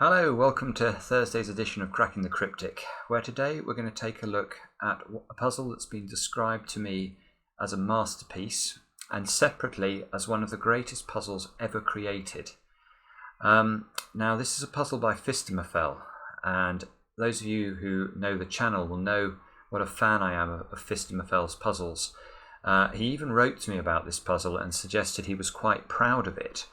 Hello, welcome to Thursday's edition of Cracking the Cryptic, where today we're going to take a look at a puzzle that's been described to me as a masterpiece and separately as one of the greatest puzzles ever created. Now this is a puzzle by Phistomefel, and those of you who know the channel will know what a fan I am of Phistomefel's puzzles. He even wrote to me about this puzzle and suggested he was quite proud of it.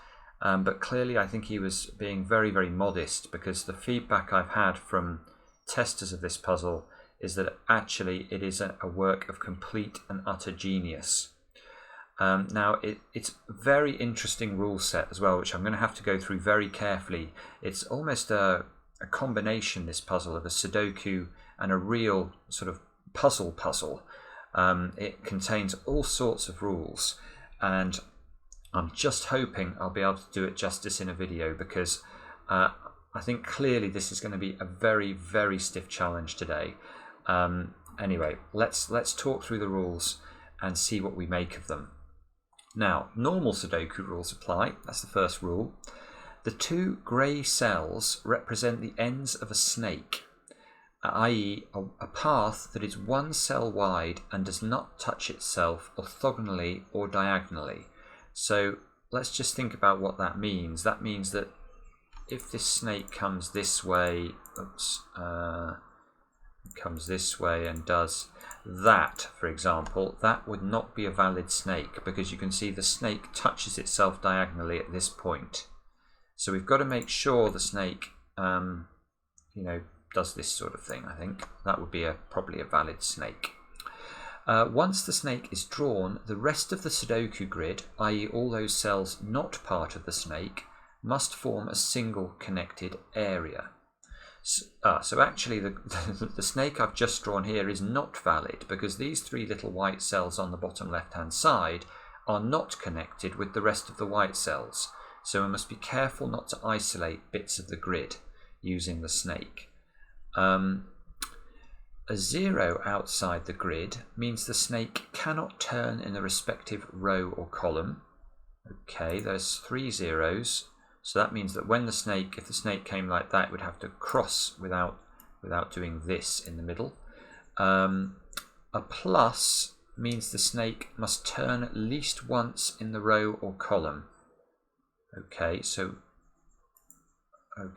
But clearly I think he was being very modest, because the feedback I've had from testers of this puzzle is that actually it is a work of complete and utter genius. Now it's a very interesting rule set as well, which I'm going to have to go through very carefully. It's almost a combination, this puzzle, of a Sudoku and a real sort of puzzle. It contains all sorts of rules, and I'm just hoping I'll be able to do it justice in a video, because I think clearly this is going to be a very stiff challenge today. Anyway, let's talk through the rules and see what we make of them. Now, normal Sudoku rules apply. That's the first rule. The two grey cells represent the ends of a snake, i.e. a path that is one cell wide and does not touch itself orthogonally or diagonally. So let's just think about what that means. That means that if this snake comes this way, and does that, for example, that would not be a valid snake, because you can see the snake touches itself diagonally at this point. So we've got to make sure the snake, does this sort of thing. I think that would be probably a valid snake. Once the snake is drawn, the rest of the Sudoku grid, i.e. all those cells not part of the snake, must form a single connected area. So actually the snake I've just drawn here is not valid, because these three little white cells on the bottom left hand side are not connected with the rest of the white cells. So we must be careful not to isolate bits of the grid using the snake. A zero outside the grid means the snake cannot turn in the respective row or column. Okay, there's 3 zeros, so that means that when if the snake came like that, it would have to cross without doing this in the middle. A plus means the snake must turn at least once in the row or column. Okay,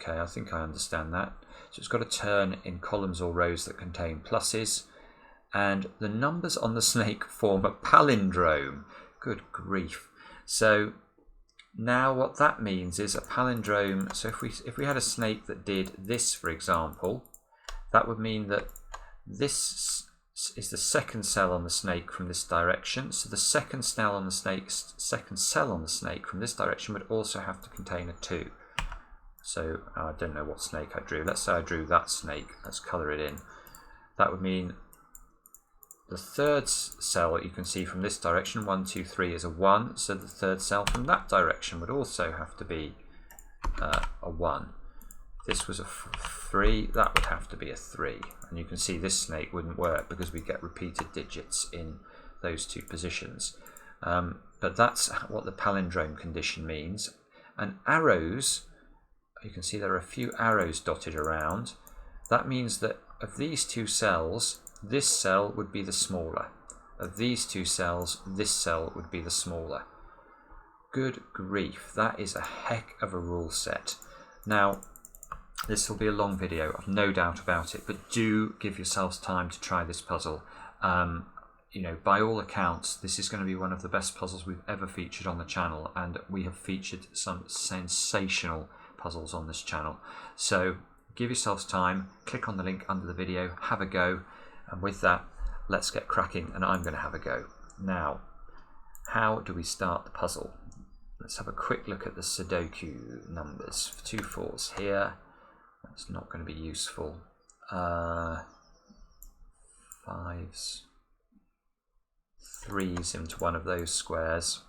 I think I understand that. So it's got to turn in columns or rows that contain pluses, and the numbers on the snake form a palindrome. Good grief. So now what that means is a palindrome. So if we had a snake that did this, for example, that would mean that this is the second cell on the snake from this direction. So the second cell on the snake from this direction would also have to contain a 2. So I don't know what snake I drew. Let's say I drew that snake. Let's colour it in. That would mean the third cell that you can see from this direction, 1, 2, 3, is a 1. So the third cell from that direction would also have to be a 1. If this was a 3, that would have to be a 3. And you can see this snake wouldn't work because we get repeated digits in those two positions. But that's what the palindrome condition means. And arrows, you can see there are a few arrows dotted around. That means that of these two cells, this cell would be the smaller. Of these two cells, this cell would be the smaller. Good grief, that is a heck of a rule set. Now, this will be a long video, I've no doubt about it, but do give yourselves time to try this puzzle. By all accounts, this is going to be one of the best puzzles we've ever featured on the channel, and we have featured some sensational puzzles on this channel. So give yourselves time, click on the link under the video, have a go, and with that, let's get cracking, and I'm going to have a go. Now, how do we start the puzzle? Let's have a quick look at the Sudoku numbers. 2 4s here, that's not going to be useful. 5s, 3s into one of those squares.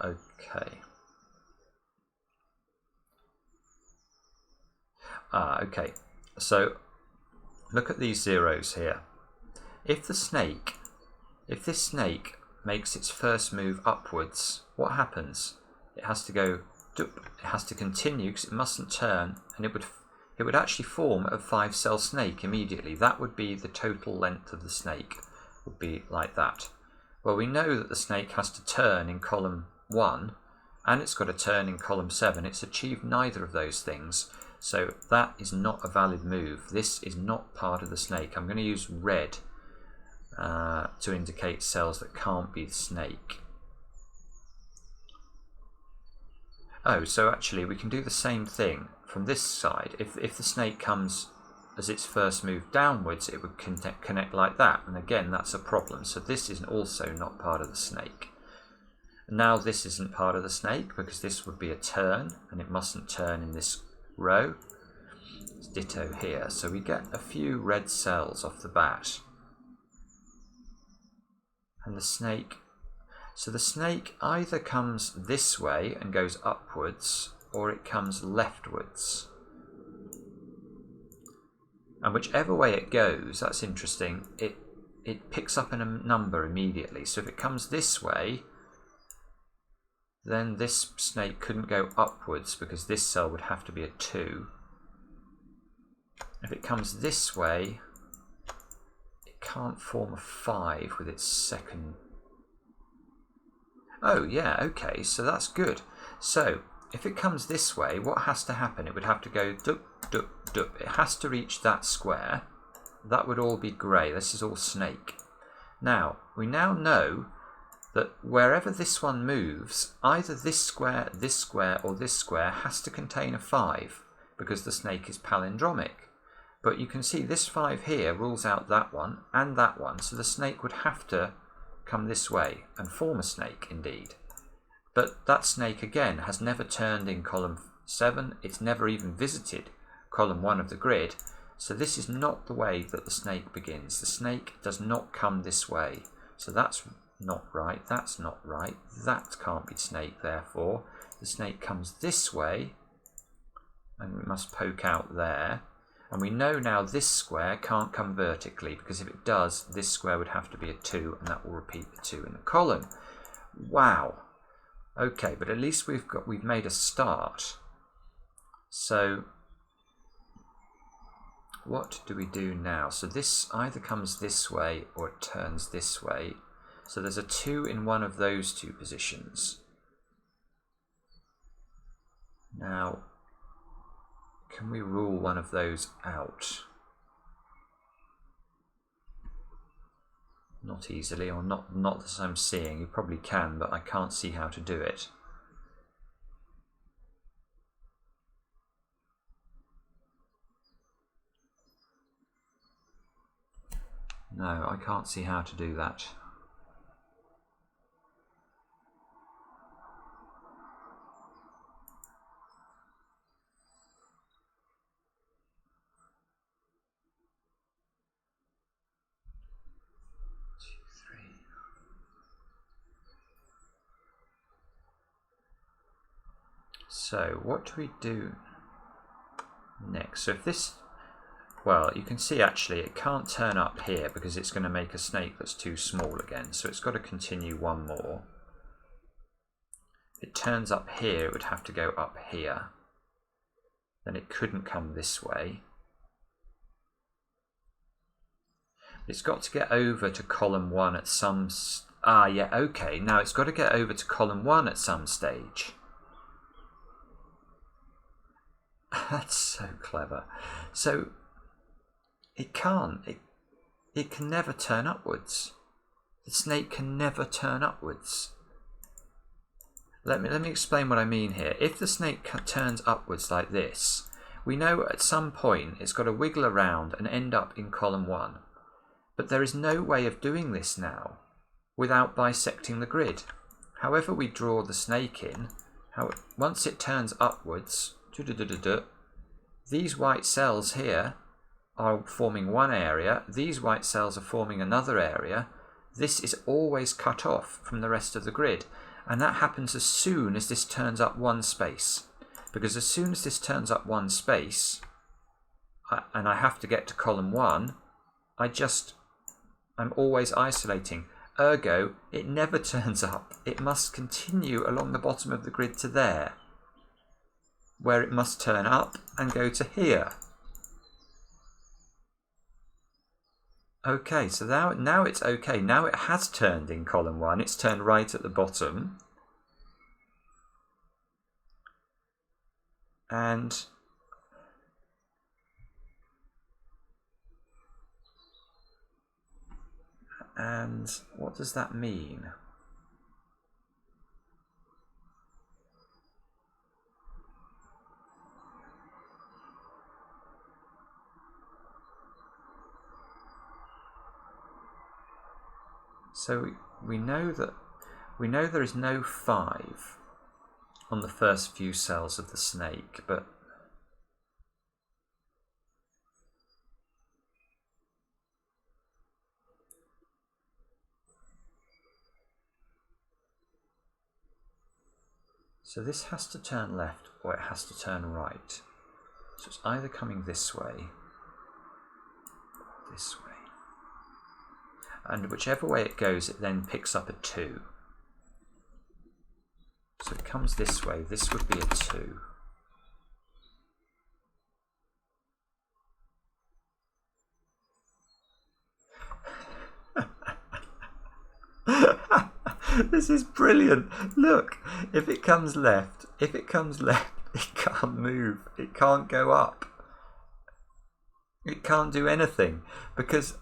Okay. Okay. So look at these zeros here. If this snake makes its first move upwards, what happens? It has to go, it has to continue because it mustn't turn, and it would actually form a 5-cell snake immediately. That would be the total length of the snake, would be like that. Well, we know that the snake has to turn in column 1, and it's got to turn in column 7. It's achieved neither of those things, so that is not a valid move. This is not part of the snake. I'm going to use red to indicate cells that can't be the snake. Oh, so actually we can do the same thing from this side. If the snake comes as its first move downwards, it would connect like that, and again that's a problem. So this is also not part of the snake. Now this isn't part of the snake because this would be a turn, and it mustn't turn in this row. It's ditto here, so we get a few red cells off the bat. And the snake, so the snake either comes this way and goes upwards, or it comes leftwards. And whichever way it goes, that's interesting, it picks up a number immediately. So if it comes this way, then this snake couldn't go upwards because this cell would have to be a 2. If it comes this way, it can't form a 5 with its second. Oh yeah, okay, so that's good. So if it comes this way, what has to happen? It would have to go dup, dup, dup. It has to reach that square. That would all be grey. This is all snake. Now, we now know that wherever this one moves, either this square, or this square has to contain a 5 because the snake is palindromic. But you can see this 5 here rules out that one and that one, so the snake would have to come this way and form a snake indeed. But that snake again has never turned in column 7, it's never even visited column 1 of the grid, so this is not the way that the snake begins. The snake does not come this way, so that's not right, that's not right, that can't be snake therefore. The snake comes this way, and we must poke out there. And we know now this square can't come vertically, because if it does, this square would have to be a 2, and that will repeat the 2 in the column. Wow. Okay, but at least we've made a start. So what do we do now? So this either comes this way or it turns this way. So there's a 2 in one of those two positions. Now, can we rule one of those out? Not easily, or not as I'm seeing. You probably can, but I can't see how to do it. No, I can't see how to do that. So what do we do next? So if this, well, you can see actually it can't turn up here because it's going to make a snake that's too small again. So it's got to continue one more. If it turns up here, it would have to go up here. Then it couldn't come this way. It's got to get over to column 1 at some... yeah, okay. Now it's got to get over to column 1 at some stage. That's so clever. So it can't. It can never turn upwards. The snake can never turn upwards. Let me explain what I mean here. If the snake turns upwards like this, we know at some point it's got to wiggle around and end up in column 1. But there is no way of doing this now without bisecting the grid. However we draw the snake in, once it turns upwards, these white cells here are forming one area, these white cells are forming another area. This is always cut off from the rest of the grid, and that happens as soon as this turns up one space, because as soon as this turns up one space and I have to get to column 1, I'm always isolating, Ergo, it never turns up. It must continue along the bottom of the grid to there, where it must turn up and go to here. Okay, so now it's okay. Now it has turned in column 1. It's turned right at the bottom. And what does that mean? So we know there is no 5 on the first few cells of the snake, but so this has to turn left or it has to turn right. So it's either coming this way or this way. And whichever way it goes, it then picks up a 2. So it comes this way, this would be a 2. This is brilliant. Look, if it comes left, it can't move. It can't go up. It can't do anything because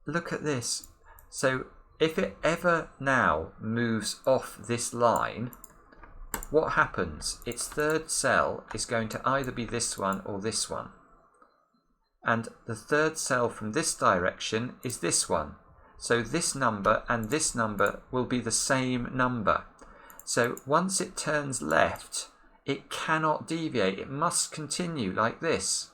look at this. So if it ever now moves off this line, what happens? Its third cell is going to either be this one or this one. And the third cell from this direction is this one. So this number and this number will be the same number. So once it turns left, it cannot deviate. It must continue like this.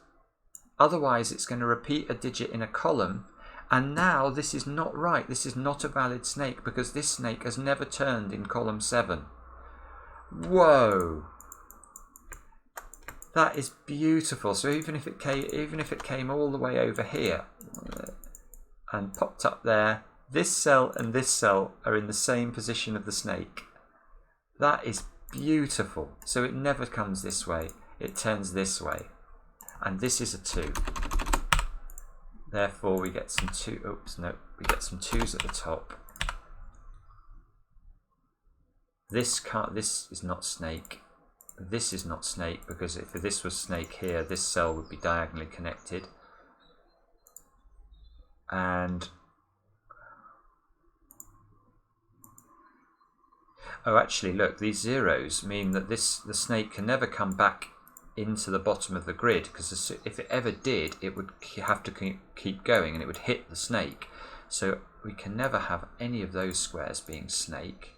Otherwise, it's going to repeat a digit in a column. And now this is not right. This is not a valid snake because this snake has never turned in column 7. Whoa! That is beautiful. So even if it came all the way over here and popped up there, this cell and this cell are in the same position of the snake. That is beautiful. So it never comes this way. It turns this way. And this is a 2. Therefore, we get some we get some 2s at the top. This is not snake. This is not snake because if this was snake here, this cell would be diagonally connected. And oh, actually, look, these zeros mean that the snake can never come back into the bottom of the grid because if it ever did, it would have to keep going and it would hit the snake. So we can never have any of those squares being snake.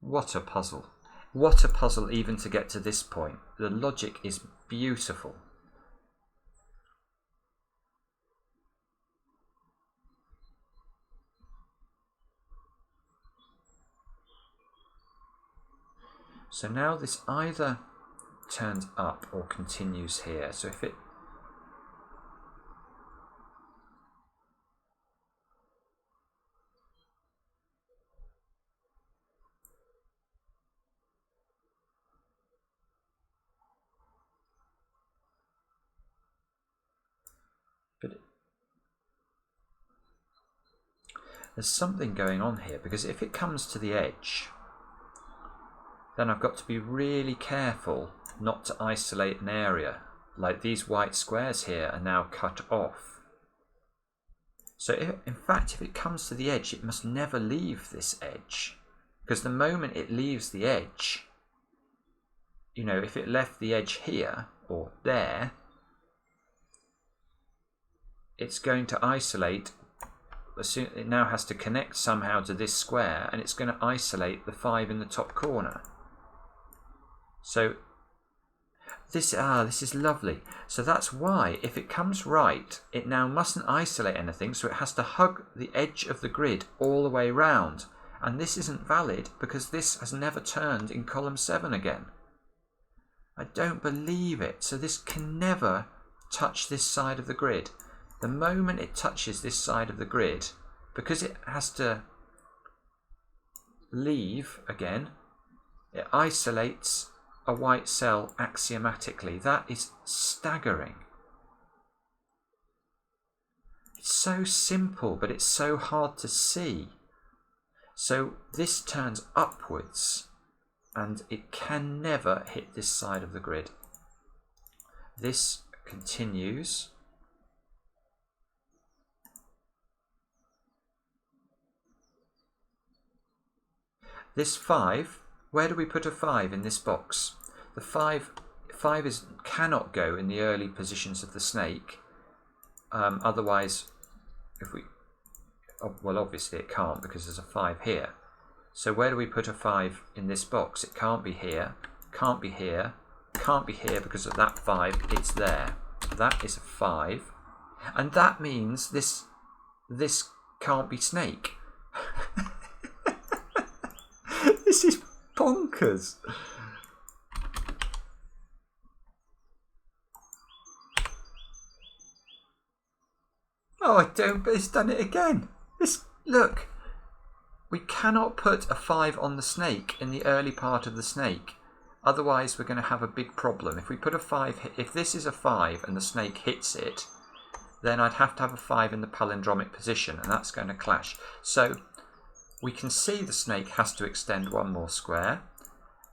What a puzzle. What a puzzle even to get to this point. The logic is beautiful. So now this either turns up or continues here. So if it there's something going on here because if it comes to the edge, then I've got to be really careful not to isolate an area. Like these white squares here are now cut off. So in fact, if it comes to the edge, it must never leave this edge. Because the moment it leaves the edge, you know, if it left the edge here or there, it's going to isolate. It now has to connect somehow to this square and it's going to isolate the 5 in the top corner. So this is lovely. So that's why if it comes right, it now mustn't isolate anything, so it has to hug the edge of the grid all the way round. And this isn't valid because this has never turned in column 7 again. I don't believe it. So this can never touch this side of the grid. The moment it touches this side of the grid, because it has to leave again, it isolates a white cell axiomatically. That is staggering. It's so simple, but it's so hard to see. So this turns upwards, and it can never hit this side of the grid. This continues. This 5, where do we put a 5 in this box? The 5 cannot go in the early positions of the snake. Otherwise, well, obviously it can't because there's a 5 here. So where do we put a 5 in this box? It can't be here, can't be here, can't be here because of that 5. It's there. That is a 5, and that means this can't be snake. This is bonkers. Oh, I don't, but it's done it again. Look, we cannot put a 5 on the snake in the early part of the snake. Otherwise, we're going to have a big problem. If we put a 5, if this is a 5 and the snake hits it, then I'd have to have a 5 in the palindromic position, and that's going to clash. So we can see the snake has to extend one more square.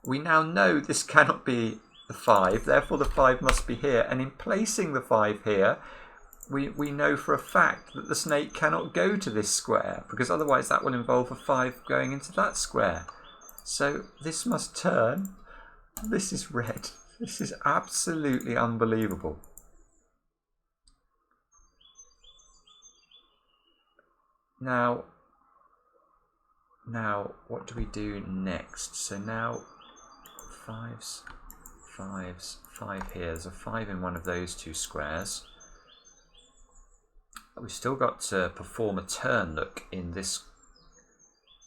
We now know this cannot be the 5, therefore the 5 must be here. And in placing the 5 here, we know for a fact that the snake cannot go to this square, because otherwise that will involve a 5 going into that square. So this must turn. This is red. This is absolutely unbelievable. Now, what do we do next? So now 5s, 5 here. There's a 5 in one of those two squares. We've still got to perform a turn, look, in this.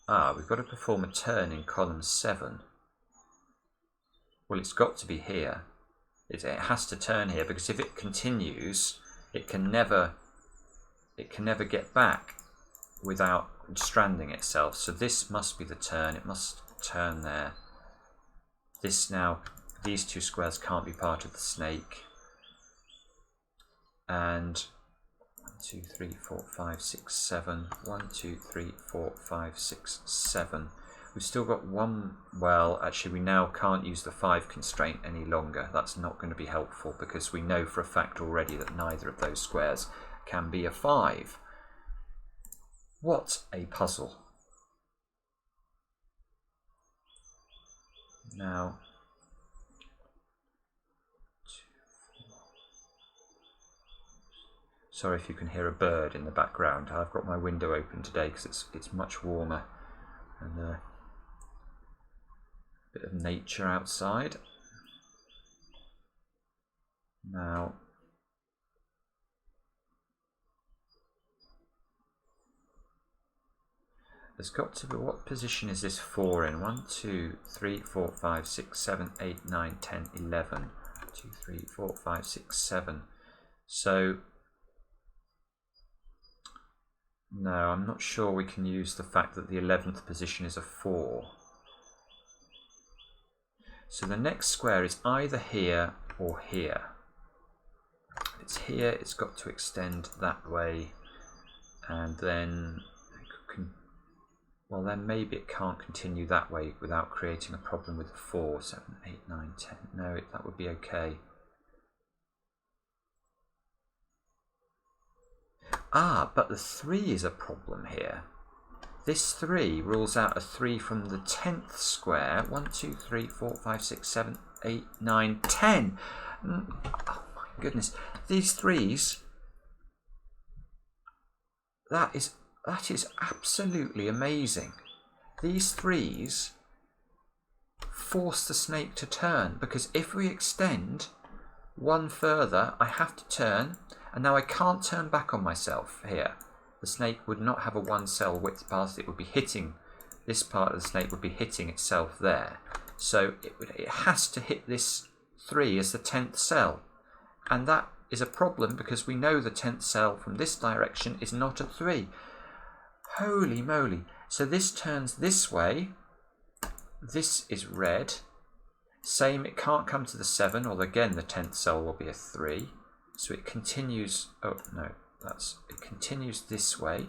We've got to perform a turn in column 7. Well, it's got to be here. It has to turn here, because if it continues, it can never get back without stranding itself. So this must be the turn. It must turn there. This now, these two squares can't be part of the snake. And 1, 2, 3, 4, 5, 6, 7. 1, 2, 3, 4, 5, 6, 7. We've still got one. Well, actually, we now can't use the 5 constraint any longer. That's not going to be helpful, because we know for a fact already that neither of those squares can be a 5. What a puzzle. Now, sorry if you can hear a bird in the background. I've got my window open today because it's much warmer, and a bit of nature outside. Now, there's got to be, what position is this 4 in? 1, 2, 3, 4, 5, 6, 7, 8, 9, 10, 11. 2, 3, 4, 5, 6, 7. So, no, I'm not sure we can use the fact that the 11th position is a 4. So the next square is either here or here. If it's here, it's got to extend that way, and then well, then maybe it can't continue that way without creating a problem with the 4, 7, 8, 9, 10. No, that would be okay. But the 3 is a problem here. This 3 rules out a 3 from the 10th square. 1, 2, 3, 4, 5, 6, 7, 8, 9, 10. Oh my goodness. These 3s, that is absolutely amazing. These 3s force the snake to turn, because if we extend one further, I have to turn, and now I can't turn back on myself here. The snake would not have a 1 cell width past it. It would be hitting, this part of the snake would be hitting itself there. So it has to hit this 3 as the 10th cell. And that is a problem because we know the 10th cell from this direction is not at 3. Holy moly. So this turns this way. This is red. Same, it can't come to the 7, or again the 10th cell will be a 3. So it continues, oh no, it continues this way.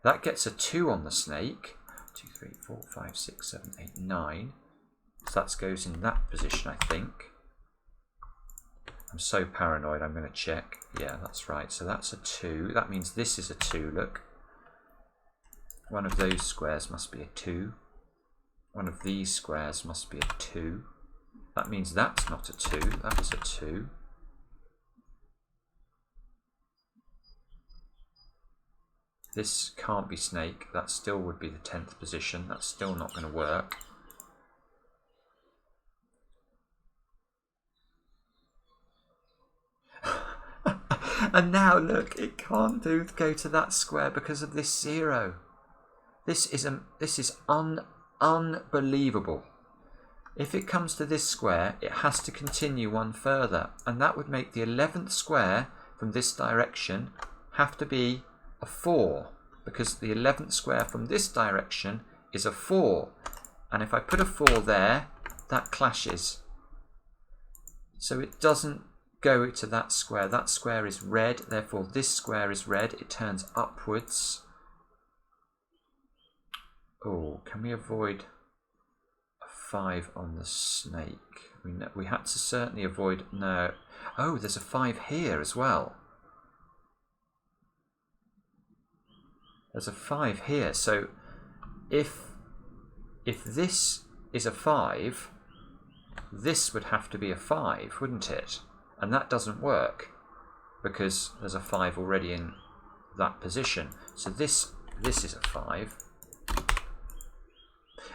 That gets a 2 on the snake. 2, 3, 4, 5, 6, 7, 8, 9. So that goes in that position, I think. I'm so paranoid, I'm going to check. Yeah, that's right. So that's a 2. That means this is a 2, look. One of those squares must be a 2. One of these squares must be a 2. That means that's not a 2, that is a 2. This can't be snake, that still would be the 10th position, that's still not going to work. And now look, it can't go to that square because of this 0. This is unbelievable. If it comes to this square, it has to continue one further, and that would make the 11th square from this direction have to be a 4, because the 11th square from this direction is a 4, and if I put a 4 there, that clashes. So it doesn't go to that square. That square is red, therefore this square is red. It turns upwards. Oh, can we avoid a 5 on the snake? We had to certainly avoid, no. Oh, there's a 5 here as well. There's a 5 here, so if this is a 5, this would have to be a 5, wouldn't it? And that doesn't work because there's a 5 already in that position. So this is a 5.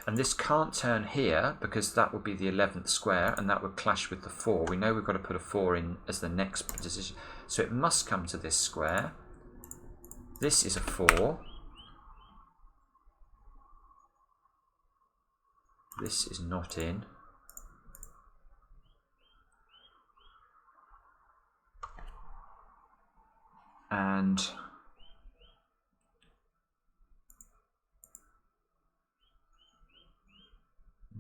And this can't turn here because that would be the 11th square and that would clash with the 4. We know we've got to put a 4 in as the next position. So it must come to this square. This is a 4. This is not in. And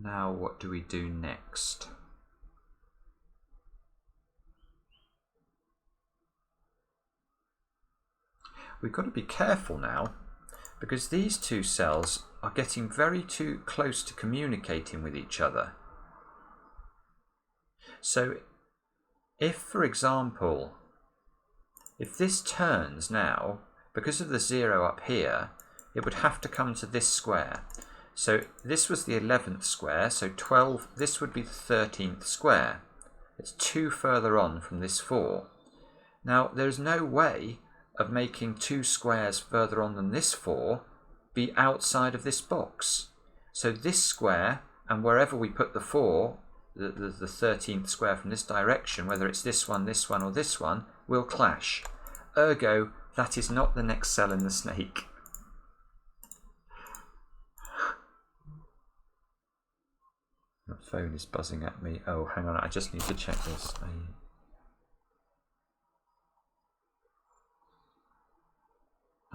now what do we do next? We've got to be careful now because these two cells are getting very too close to communicating with each other. So if, for example, if this turns now, because of the 0 up here, it would have to come to this square. So this was the 11th square, so 12, this would be the 13th square. It's 2 further on from this 4. Now, there's no way of making 2 squares further on than this 4 be outside of this box. So this square, and wherever we put the 4, the 13th square from this direction, whether it's this one, or this one, will clash. Ergo, that is not the next cell in the snake. The phone is buzzing at me. Oh, hang on, I just need to check this.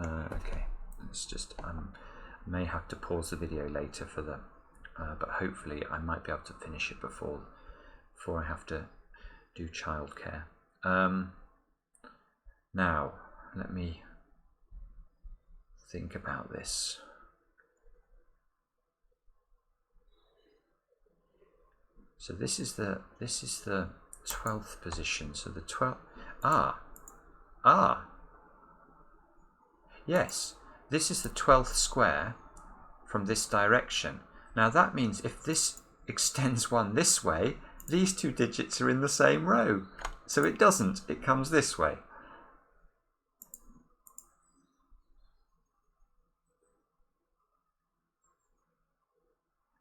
Okay, it's just, I may have to pause the video later for the, but hopefully I might be able to finish it before I have to do childcare. Now, let me think about this. So this is the 12th position. So the 12th. Yes, this is the 12th square from this direction. Now that means if this extends one this way, these 2 digits are in the same row. So it doesn't. It comes this way.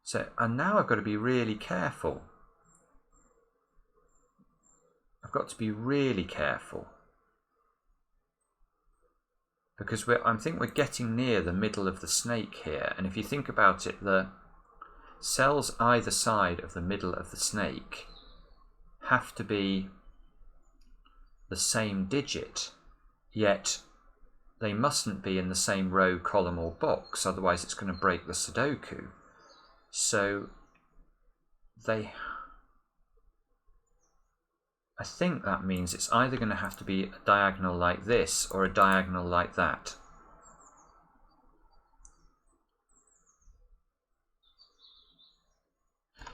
So, and now I've got to be really careful. I've got to be really careful. Because I think we're getting near the middle of the snake here. And if you think about it, the cells either side of the middle of the snake have to be the same digit, yet they mustn't be in the same row, column or box, otherwise it's going to break the Sudoku. So I think that means it's either going to have to be a diagonal like this or a diagonal like that.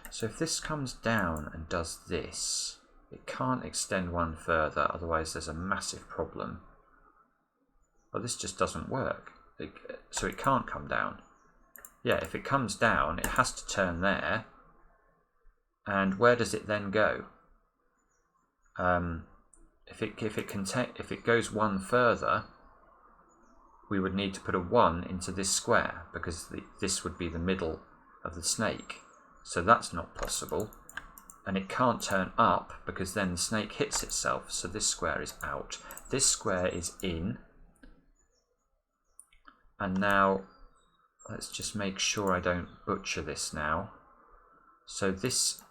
So if this comes down and does this, it can't extend one further, otherwise there's a massive problem. Well, this just doesn't work, so it can't come down. Yeah, if it comes down, it has to turn there, and where does it then go? If it goes one further, we would need to put a 1 into this square, because this would be the middle of the snake. So that's not possible, and it can't turn up because then the snake hits itself, so this square is out. This square is in, and now let's just make sure I don't butcher this now. So this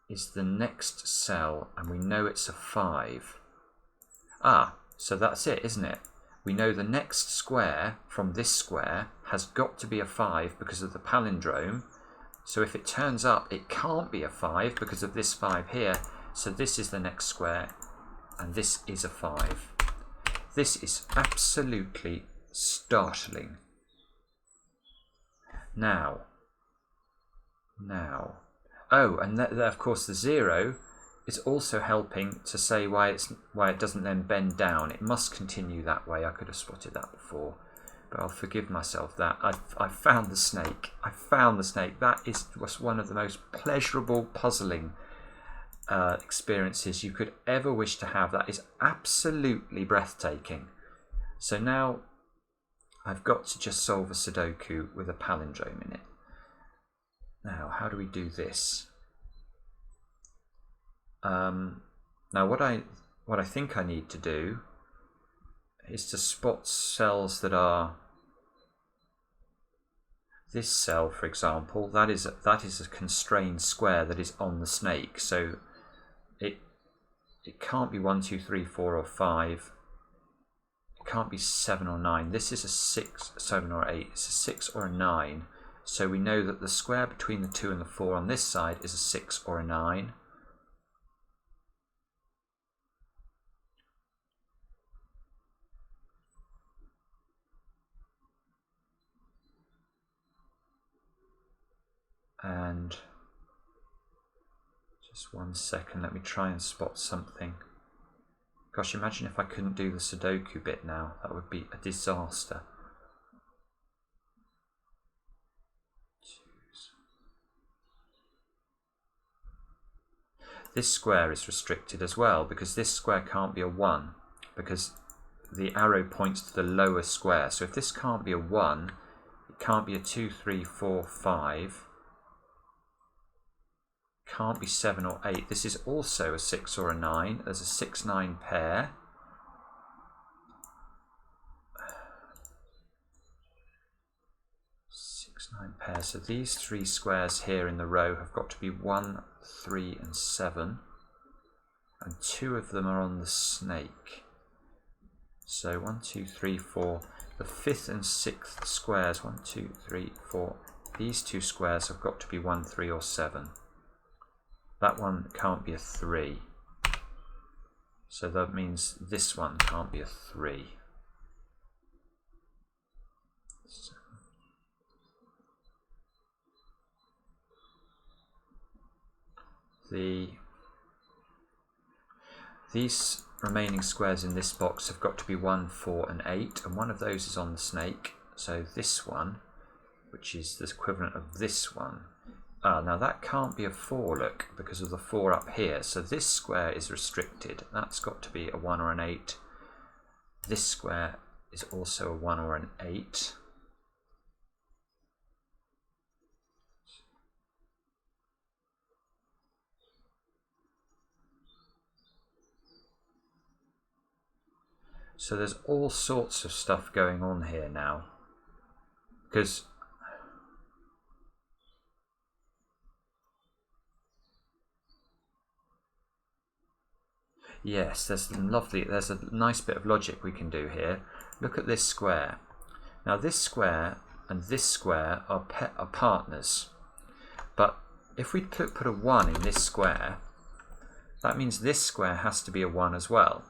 is the next cell, and we know it's a 5. So that's it, isn't it? We know the next square from this square has got to be a 5 because of the palindrome. So if it turns up, it can't be a 5 because of this 5 here. So this is the next square, and this is a 5. This is absolutely startling. Now. Oh, and of course the 0 is also helping to say why it doesn't then bend down. It must continue that way. I could have spotted that before, but I'll forgive myself that. I've found the snake. I found the snake. That was one of the most pleasurable puzzling experiences you could ever wish to have. That is absolutely breathtaking. So now I've got to just solve a Sudoku with a palindrome in it. Now, how do we do this? Now, what I think I need to do is to spot cells that are this cell, for example. That is a constrained square that is on the snake. So it can't be 1, 2, 3, 4, or 5. It can't be 7 or 9. This is a 6, 7 or 8. It's a 6 or a 9. So we know that the square between the 2 and the 4 on this side is a 6 or a 9. And just 1 second, let me try and spot something. Gosh, imagine if I couldn't do the Sudoku bit now. That would be a disaster. This square is restricted as well because this square can't be a 1 because the arrow points to the lower square. So if this can't be a 1, it can't be a 2, 3, 4, 5. Can't be 7 or 8. This is also a 6 or a 9. There's a 6, 9 pair. So these 3 squares here in the row have got to be 1, 3 and 7, and 2 of them are on the snake. So 1, 2, 3, 4. The 5th and 6th squares, 1, 2, 3, 4. These 2 squares have got to be 1, 3 or 7. That one can't be a 3. So that means this one can't be a 3. These remaining squares in this box have got to be 1, 4 and 8, and one of those is on the snake. So this one, which is the equivalent of this one. Now that can't be a 4, look, because of the 4 up here. So this square is restricted. That's got to be a 1 or an 8. This square is also a 1 or an 8. So there's all sorts of stuff going on here now, because Yes, there's a nice bit of logic we can do here. Look at this square. Now this square and this square are partners. But if we put a 1 in this square, that means this square has to be a 1 as well.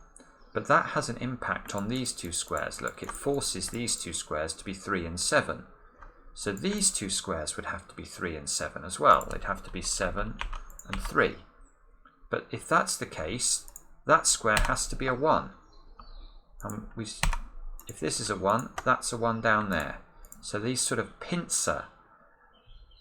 But that has an impact on these two squares. Look, it forces these two squares to be 3 and 7. So these two squares would have to be 3 and 7 as well. They'd have to be 7 and 3. But if that's the case, that square has to be a 1. If this is a 1, that's a 1 down there. So these sort of pincer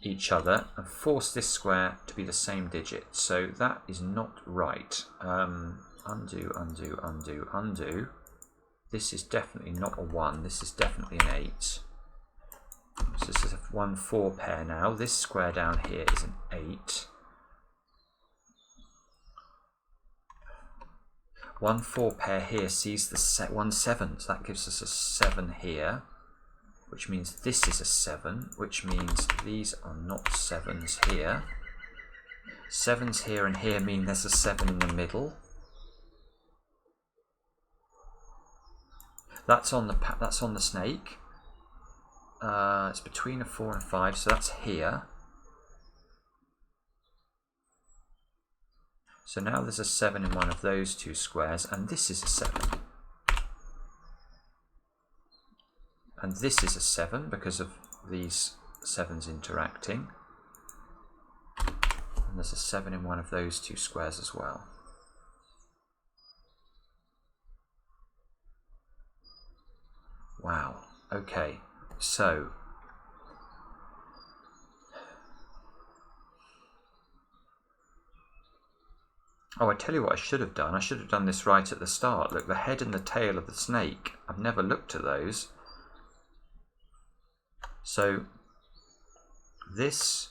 each other and force this square to be the same digit. So that is not right. Undo, undo, undo, undo. This is definitely not a 1. This is definitely an 8. So this is a 1, 4 pair now. This square down here is an 8. 1, 4 pair here sees the 1, 7. So that gives us a 7 here, which means this is a 7, which means these are not 7s here. 7s here and here mean there's a 7 in the middle. That's on the snake. It's between a 4 and a 5, so that's here. So now there's a 7 in one of those two squares, and this is a 7. And this is a 7 because of these 7s interacting. And there's a 7 in one of those two squares as well. Wow, okay, so oh, I tell you what I should have done. I should have done this right at the start. Look, the head and the tail of the snake. I've never looked at those. So this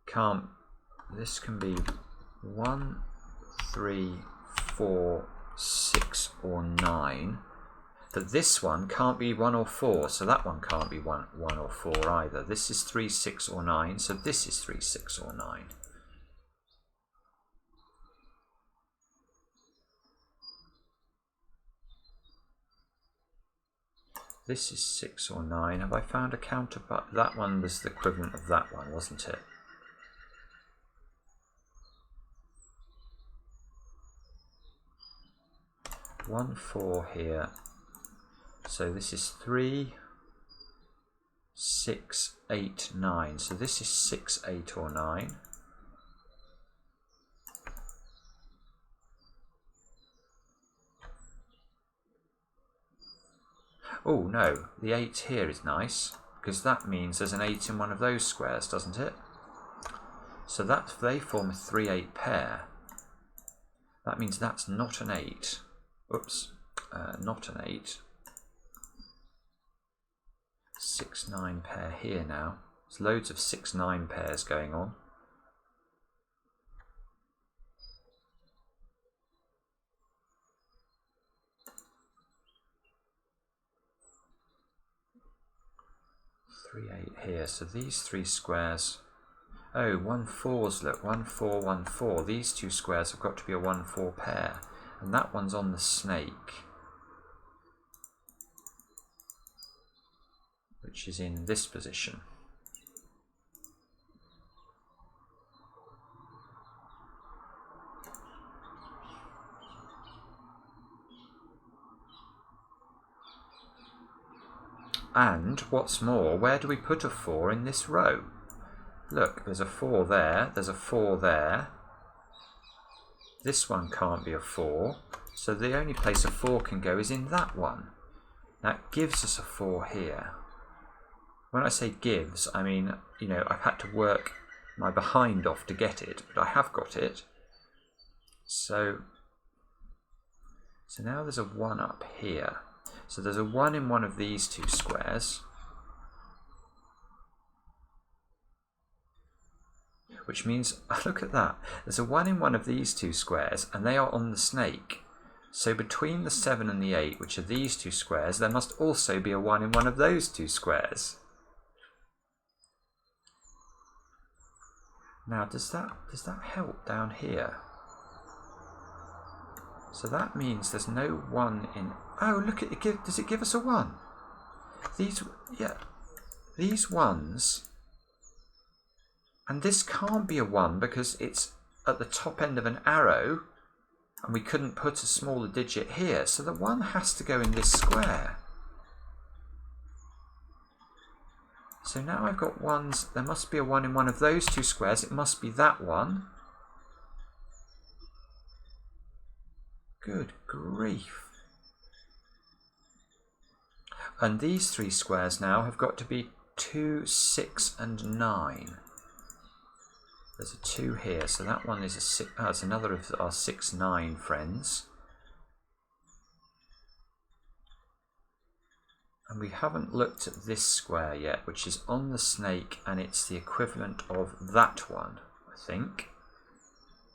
can be 1, 3, 4, 6 or 9. But this one can't be 1 or 4, so that one can't be 1 or 4 either. This is 3, 6 or 9, so this is 3, 6 or 9. This is 6 or 9. Have I found a counterpart? That one was the equivalent of that one, wasn't it? One 4 here. So this is 3, 6, 8, 9. So this is 6, 8 or 9. Oh no, the 8 here is nice, because that means there's an 8 in one of those squares, doesn't it? So that they form a 3, 8 pair. That means that's not an 8. Oops, not an 8. 6, 9 pair here now. There's loads of 6, 9 pairs going on. Three, 8 here. So these three squares. Oh, 1, 4s. Look, 1, 4, 1, 4. These two squares have got to be a 1, 4 pair, and that one's on the snake, which is in this position. And what's more, where do we put a 4 in this row? Look, there's a 4 there, there's a 4 there. This one can't be a 4, so the only place a 4 can go is in that one. That gives us a 4 here. When I say gives, I mean, you know, I've had to work my behind off to get it, but I have got it. So now there's a 1 up here. So there's a 1 in one of these two squares, which means, look at that, there's a 1 in one of these two squares, and they are on the snake. So between the 7 and the 8, which are these two squares, there must also be a 1 in one of those two squares. Now, does that help down here? So that means there's no 1 in... Oh, look, does it give us a 1? These, yeah, these ones... And this can't be a 1 because it's at the top end of an arrow and we couldn't put a smaller digit here. So the 1 has to go in this square. So now I've got 1s. There must be a 1 in one of those 2 squares. It must be that one. Good grief. And these 3 squares now have got to be 2, 6 and 9. There's a 2 here, so that one is a 6. Oh, it's another of our 6, 9 friends. And we haven't looked at this square yet, which is on the snake, and it's the equivalent of that one, I think.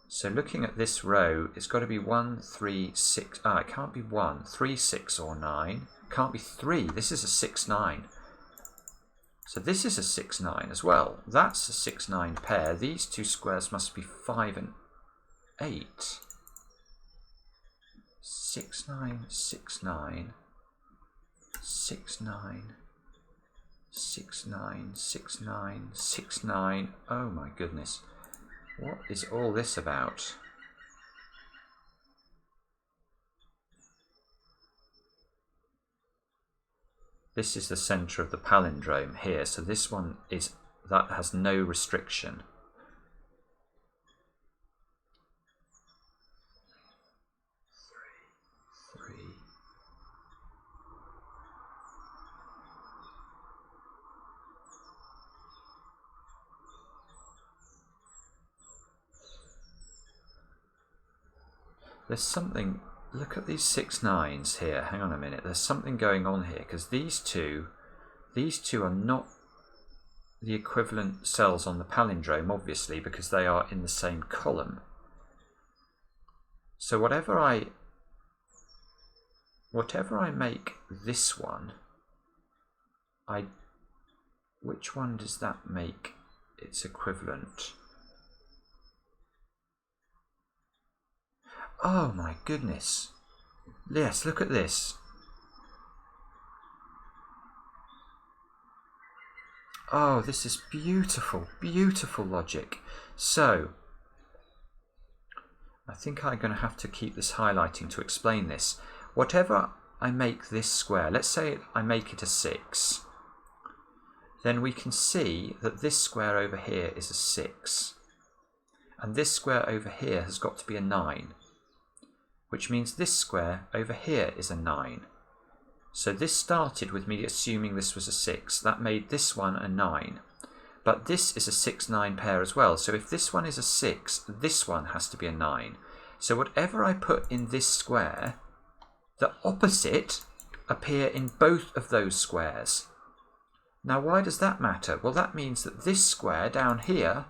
So looking at this row, it's got to be 1, 3, 6. Ah, it can't be 1, 3, 6 or 9. It can't be 3. This is a 6, 9. So this is a 6, 9 as well. That's a 6, 9 pair. These 2 squares must be 5 and 8. 6, 9, 6, 9. 6, 9. 6, 9, 6, 9, 6, 9. Oh my goodness. What is all this about? This is the centre of the palindrome here, so this one is, that has no restriction. Three. There's something, look at these 6, 9s here, hang on a minute, there's something going on here, because these two are not the equivalent cells on the palindrome, obviously, because they are in the same column. So whatever I make this one, which one does that make its equivalent? Oh my goodness. Yes, look at this. Oh, this is beautiful, beautiful logic. So, I think I'm going to have to keep this highlighting to explain this. Whatever I make this square, let's say I make it a 6, then we can see that this square over here is a 6. And this square over here has got to be a 9. Which means this square over here is a 9. So this started with me assuming this was a 6. That made this one a 9. But this is a 6, 9 pair as well. So if this one is a 6, this one has to be a 9. So whatever I put in this square, the opposite appear in both of those squares. Now why does that matter? Well, that means that this square down here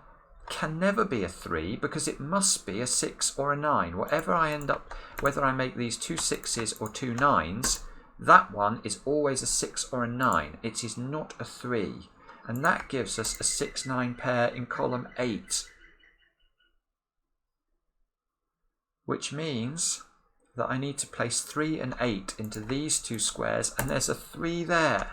can never be a 3 because it must be a 6 or a 9. Whatever I end up, whether I make these 2 6s or 2 9s, that one is always a 6 or a 9. It is not a 3. And that gives us a 6, 9 pair in column 8. Which means that I need to place 3 and 8 into these 2 squares, and there's a 3 there.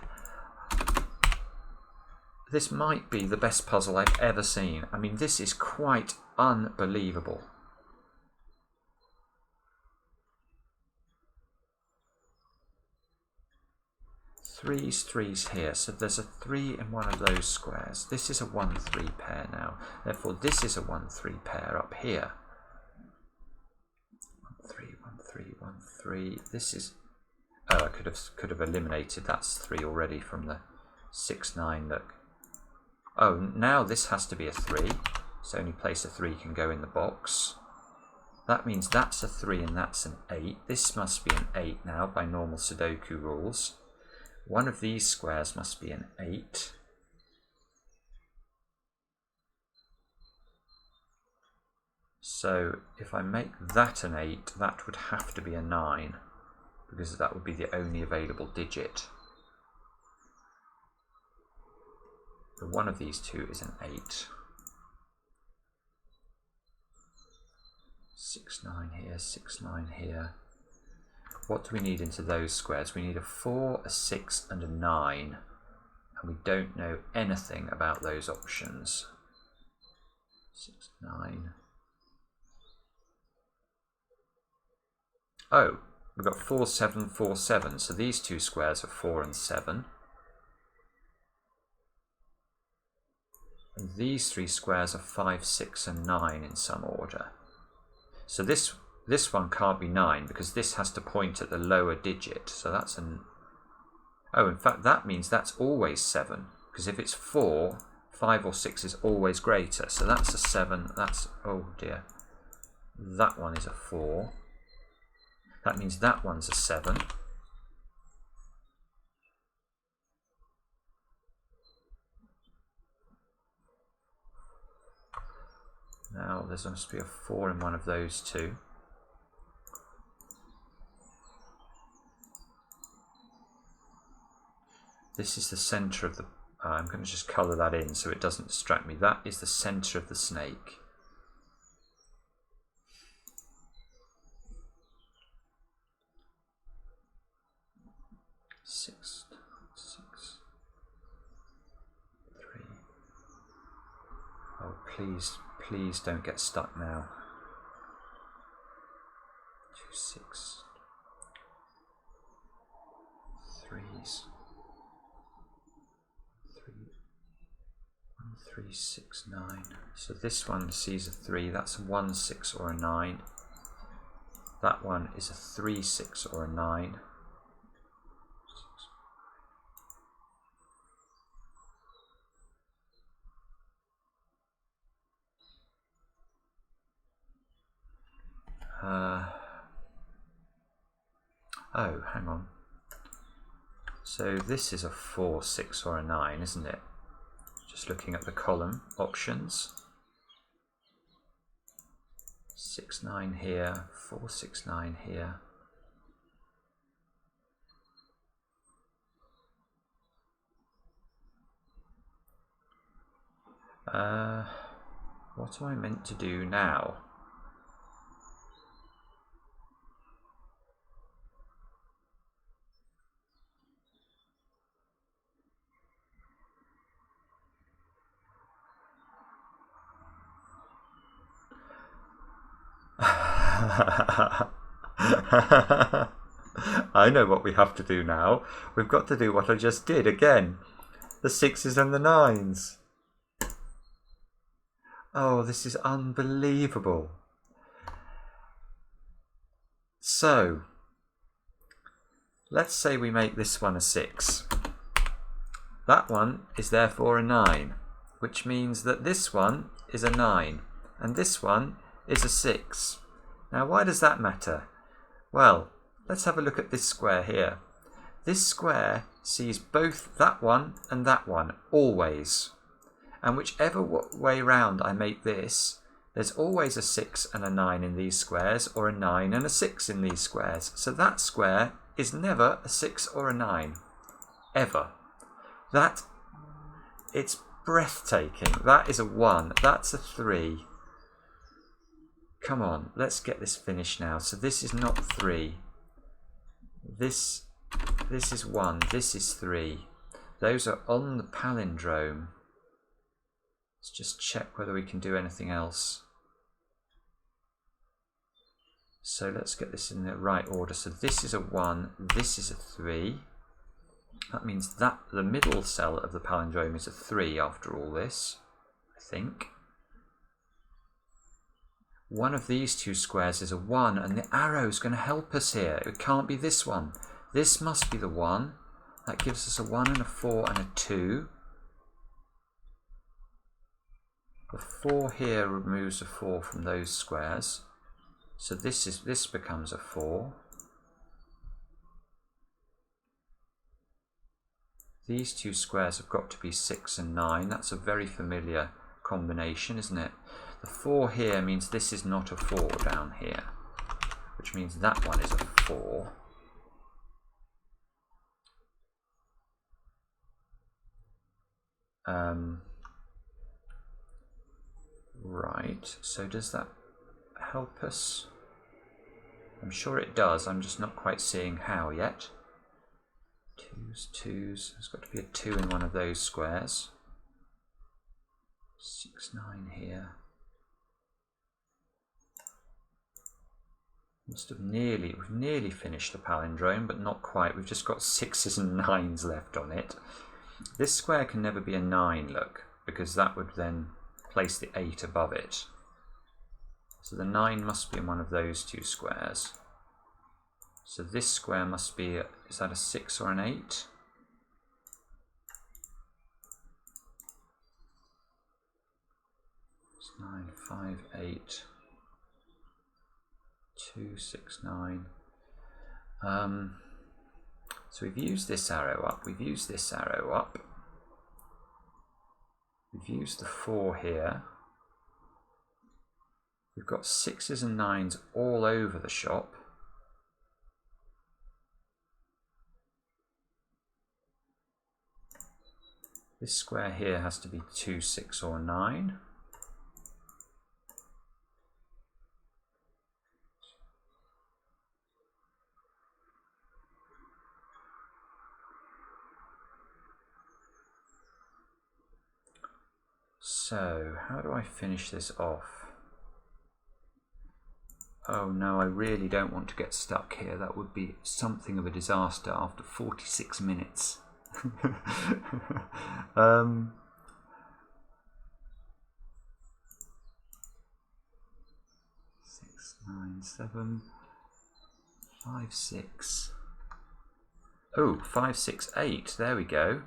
This might be the best puzzle I've ever seen. I mean, this is quite unbelievable. Threes here, so there's a 3 in one of those squares. This is a 1, 3 pair now. Therefore, this is a 1, 3 pair up here. 1, 3, 1, 3, 1, 3. This is... Oh, I could have eliminated that's 3 already from the 6, 9. Look. Oh, now this has to be a 3. So only place a 3 can go in the box. That means that's a 3 and that's an 8. This must be an 8 now by normal Sudoku rules. One of these squares must be an 8. So if I make that an 8, that would have to be a 9, because that would be the only available digit. So one of these two is an 8. 6, 9 here, 6, 9 here. What do we need into those squares? We need a 4, a 6 and a 9. And we don't know anything about those options. 6, 9. Oh, we've got 4, 7, 4, 7. So these two squares are 4 and 7. And these three squares are 5, 6 and 9 in some order. So this one can't be 9 because this has to point at the lower digit. So that's an... Oh, in fact, that means that's always 7. Because if it's 4, 5 or 6 is always greater. So that's a 7. That's... Oh, dear. That one is a 4. That means that one's a 7. Now, there must be a 4 in one of those two. This is the centre of the... I'm going to just colour that in so it doesn't distract me. That is the centre of the snake. Six, 3. Oh, please don't get stuck now. 2, 6. 3s. 3, 6, 9. So this one sees a 3. That's a 1, 6 or a 9. That one is a 3, 6 or a 9. Oh, hang on. So this is a 4, 6 or a 9, isn't it? Just looking at the column options. 6, 9 here, 4, 6, 9 here. What am I meant to do now? I know what we have to do now. We've got to do what I just did again. The 6s and the 9s. Oh, this is unbelievable. So, let's say we make this one a 6. That one is therefore a 9, which means that this one is a 9, and this one is a 6. Now, why does that matter? Well, let's have a look at this square here. This square sees both that one and that one, always. And whichever way round I make this, there's always a 6 and a 9 in these squares, or a 9 and a 6 in these squares. So that square is never a 6 or a 9. Ever. It's breathtaking. That is a 1. That's a 3. Come on, let's get this finished now. So this is not 3. This is 1. This is 3. Those are on the palindrome. Let's just check whether we can do anything else. So let's get this in the right order. So this is a 1. This is a 3. That means that the middle cell of the palindrome is a 3 after all this, I think. One of these two squares is a 1, and the arrow is going to help us here. It can't be this one. This must be the 1. That gives us a 1 and a 4 and a 2. The 4 here removes a 4 from those squares. So this becomes a 4. These two squares have got to be 6 and 9. That's a very familiar combination, isn't it? The 4 here means this is not a 4 down here, which means that one is a 4. Right, so does that... help us? I'm sure it does, I'm just not quite seeing how yet. Twos, there's got to be a 2 in one of those squares. 6, 9 here. We've nearly finished the palindrome, but not quite. We've just got 6s and 9s left on it. This square can never be a 9, look, because that would then place the 8 above it. So the 9 must be in one of those 2 squares. So this square must be, is that a 6 or an 8? It's 9, 5, 8, 2, 6, 9. So we've used this arrow up, we've used this arrow up. We've used the 4 here. We've got 6s and 9s all over the shop. This square here has to be 2, 6 or 9. So, how do I finish this off? Oh no, I really don't want to get stuck here. That would be something of a disaster after 46 minutes. 6, 9, 7, 5, 6. Oh, 5, 6, 8. There we go.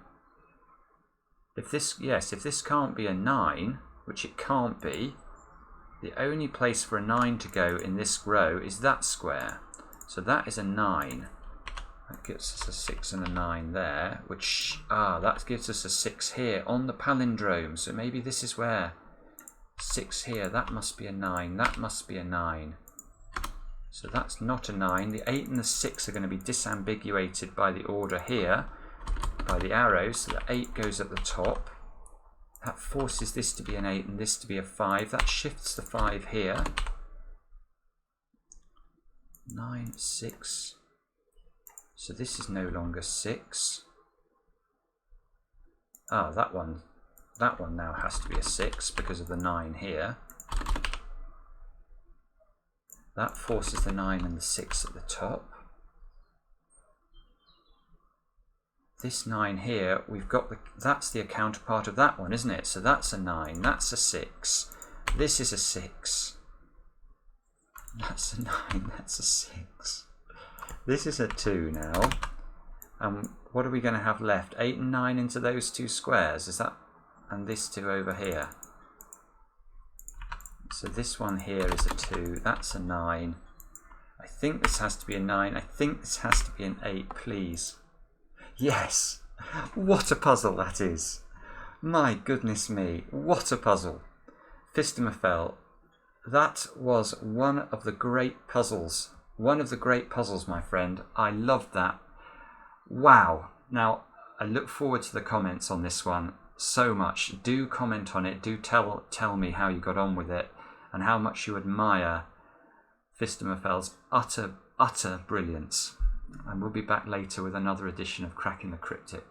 If this, yes, if this can't be a 9, which it can't be, the only place for a 9 to go in this row is that square. So that is a 9. That gives us a 6 and a 9 there, which, that gives us a 6 here on the palindrome. So maybe this is where 6 here, that must be a 9, that must be a 9. So that's not a 9. The 8 and the 6 are going to be disambiguated by the order here, by the arrows. So the 8 goes at the top. That forces this to be an 8 and this to be a 5. That shifts the 5 here. 9, 6. So this is no longer 6. That one now has to be a 6 because of the 9 here. That forces the 9 and the 6 at the top. This 9 here, we've got that's the counterpart of that one, isn't it? So that's a 9, that's a 6. This is a 6. That's a 9, that's a 6. This is a 2 now. And what are we going to have left? 8 and 9 into those 2 squares, is that? And this 2 over here. So this one here is a 2, that's a 9. I think this has to be a 9. I think this has to be an 8, please. Yes! What a puzzle that is! My goodness me, what a puzzle! Phistomefel, that was one of the great puzzles. One of the great puzzles, my friend. I loved that. Wow! Now, I look forward to the comments on this one so much. Do comment on it. Do tell me how you got on with it and how much you admire Phistomefel's utter brilliance. And we'll be back later with another edition of Cracking the Cryptic.